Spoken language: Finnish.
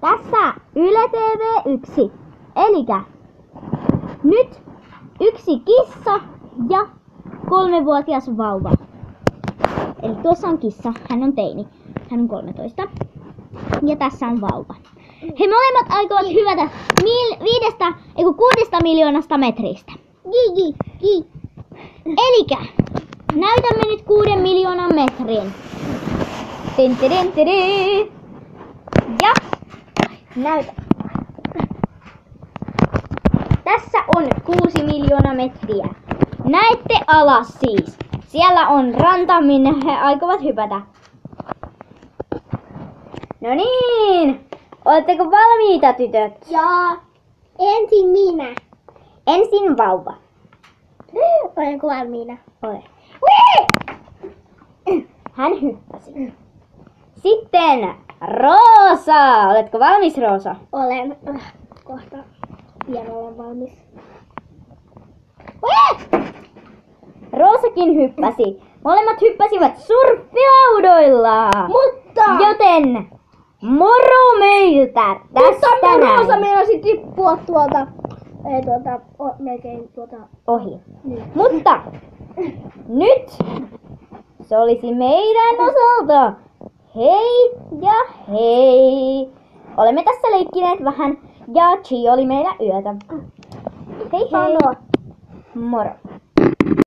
Tässä Yle TV1. Elikkä nyt yksi kissa ja 3-vuotias vauva. Eli tuossa on kissa, hän on teini. Hän on 13. Ja tässä on vauva. He molemmat aikovat hyvätä 6 miljoonasta metristä. Elikkä näytämme nyt 6 miljoonan metrin. Ja näytä. Tässä on 6 miljoonaa metriä. Näette alas siis. Siellä on ranta, minne he aikovat hypätä. No niin. Oletteko valmiita, tytöt? Joo. Ensin minä. Ensin vauva. Olenko valmiina? Ole. Hän hyppäsi. Sitten Roosa. Oletko valmis, Roosa? Olen. Kohta pian olen valmis. Roosakin hyppäsi. Molemmat hyppäsivät surffiaudoilla. Mutta! Joten moro meiltä tästä näin. Roosa meinasi tippua tuolta. Melkein tuolta. Ohi. Niin. Mutta nyt se olisi meidän osalta. Hei ja hei. Olemme tässä leikkineet vähän ja Chi oli meillä yötä. Hei hei. Sano. Moro.